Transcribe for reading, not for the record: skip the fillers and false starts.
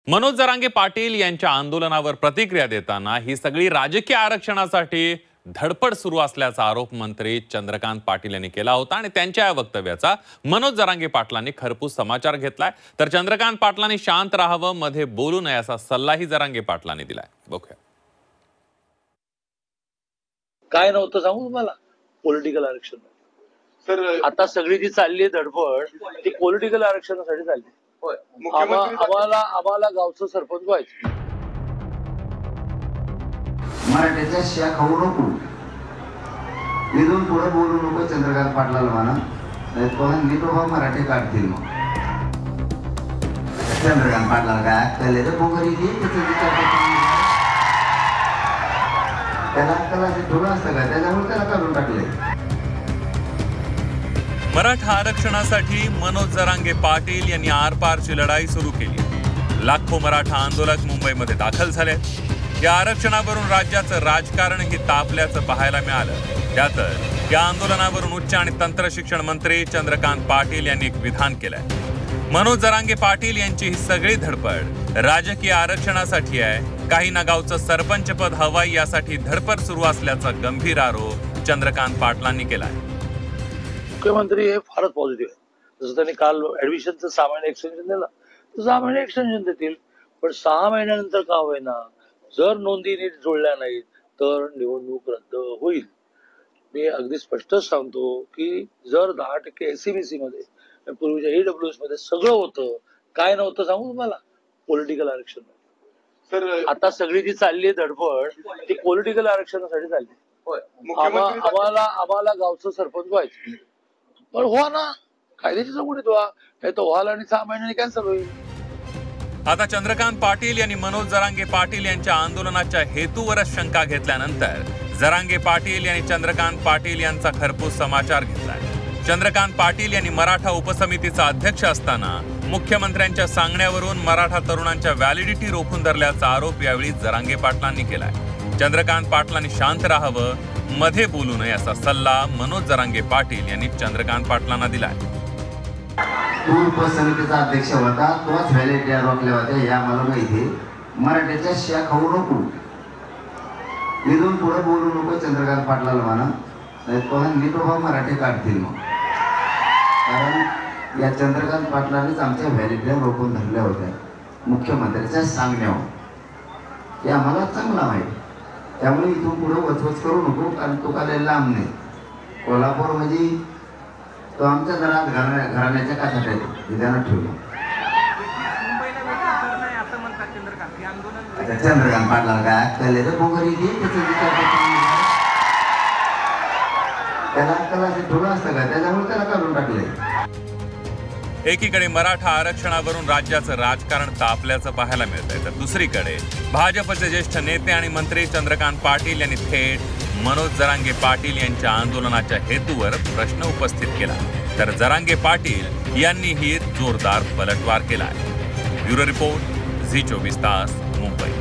मनोज जरांगे पाटील यांच्या आंदोलनावर प्रतिक्रिया देताना ही सगळी राजकीय आरक्षणासाठी धडपड सुरू असल्याचा आरोप मंत्री चंद्रकांत पाटील यांनी केला होता आणि त्यांच्या या वक्तव्याचा मनोज जरांगे पाटलांनी खरपूस समाचार घेतलाय। तर चंद्रकांत पाटलांनी शांत राहावं, मध्ये बोलू नये असा सल्लाही जरांगे पाटलांनी दिलाय। बघूया। काय नव्हतं सांगू तुम्हाला, पॉलिटिकल आरक्षण सर। आता सगळी जी चालली आहे धडपड ती पॉलिटिकल आरक्षणासाठी चालली। आम्हाला गावचं सरपंच व्हायचं। मराठीच्या शिया खाऊ नको, इथून पुढे बोलू नको चंद्रकांत पाटलाला म्हणा, नाही नीट उभा मराठी काढतील। मग चंद्रकांत पाटलाला काय अक्कल आहे रे पोगरी, त्याला अक्कल थोडं असतं का, त्याच्यामुळे त्याला काढून टाकले। मराठा आरक्षणासाठी मनोज जरांगे पाटील यांनी आरपारची लढाई सुरू केली। लाखो मराठा आंदोलक मुंबईमध्ये दाखल झाले। या आरक्षणावरून राज्याचं राजकारण ही तापल्याचं पाहायला मिळालं। त्यातच या आंदोलनावरून उच्च आणि तंत्र शिक्षण मंत्री चंद्रकांत पाटील यांनी एक विधान केलंय। मनोज जरांगे पाटील यांची ही सगळी धडपड राजकीय आरक्षणासाठी आहे। काही ना गावचं सरपंच पद हवाई यासाठी धडपड सुरू असल्याचा गंभीर आरोप चंद्रकांत पाटलांनी केलाय। मुख्यमंत्री हे फारच पॉझिटिव्ह आहे। जसं त्यांनी काल ऍडमिशनचं 6 महिने एक्सटेन्शन दिलं, तर 6 महिने एक्सटेन्शन देतील, पण 6 महिन्यानंतर का होईना जर नोंदी नीट जुळल्या नाहीत तर निवडणूक रद्द होईल। मी अगदी स्पष्टच सांगतो की जर 10% SCBC मध्ये, पूर्वीच्या EWS मध्ये सगळं होतं, काय नव्हतं सांगू तुम्हाला, पॉलिटिकल आरक्षण सर। आता सगळी जी चालली आहे धडपड ती पॉलिटिकल आरक्षणासाठी चालली। आम्हाला गावचं सरपंच व्हायचं, पण व्हा ना, कायद्याची चौकटीत व्हा, नाही तर व्हाल आणि 6 महिन्यांनी कॅन्सल होईल। आता चंद्रकांत पाटील यांनी मनोज जरांगे पाटील यांच्या आंदोलनाच्या हेतूवरच शंका घेतल्यानंतर जरांगे पाटील यांनी चंद्रकांत पाटील यांचा खरपूस समाचार घेतलाय। चंद्रकांत पाटील यांनी मराठा उपसमितीचा अध्यक्ष असताना मुख्यमंत्र्यांच्या सांगण्यावरून मराठा तरुणांच्या व्हॅलिडिटी रोखून धरल्याचा आरोप यावेळी जरांगे पाटलांनी केलाय। चंद्रकांत पाटलांनी शांत राहावं, मध्ये बोलू नये असा सल्ला मनोज जरांगे पाटील यांनी चंद्रकांत पाटलांना दिलाय। तू उपसमितीचा अध्यक्ष होता, तोच व्हॅलिडिटी रोखल्या होत्या, या मला माहिती। मराठीच्या शिया खाऊ नको, इथून पुढे बोलू नको चंद्रकांत पाटलाला म्हणा, नाही नीट उभा मराठी काढतील। मग कारण या चंद्रकांत पाटलानेच आमच्या व्हॅलिडिटी रोखून धरल्या होत्या मुख्यमंत्र्यांच्या सांगण्यावर, हे आम्हाला चांगला माहिती। त्यामुळे इथून पुढे वचवच करू नको, कारण तो काय लांब नाही। कोल्हापूर म्हणजे तो आमच्या घराण्याच्या काठात आहे, हे ध्यानात ठेवलं। चंद्रकांत पाटलाला काय अक्कल आहे रे पोगरी, त्याला अक्कल थोडं असतं का, त्याच्यामुळे त्याला काढून टाकले। एकीकडे मराठा आरक्षणावरून राज्याचं राजकारण तापल्याचं पाहायला मिळतंय, तर दुसरीकडे भाजपचे ज्येष्ठ नेते आणि मंत्री चंद्रकांत पाटील यांनी थेट मनोज जरांगे पाटील यांच्या आंदोलनाच्या हेतूवर प्रश्न उपस्थित केला। तर जरांगे पाटील यांनीही जोरदार पलटवार केलाय। ब्युरो रिपोर्ट, झी 24 तास, मुंबई।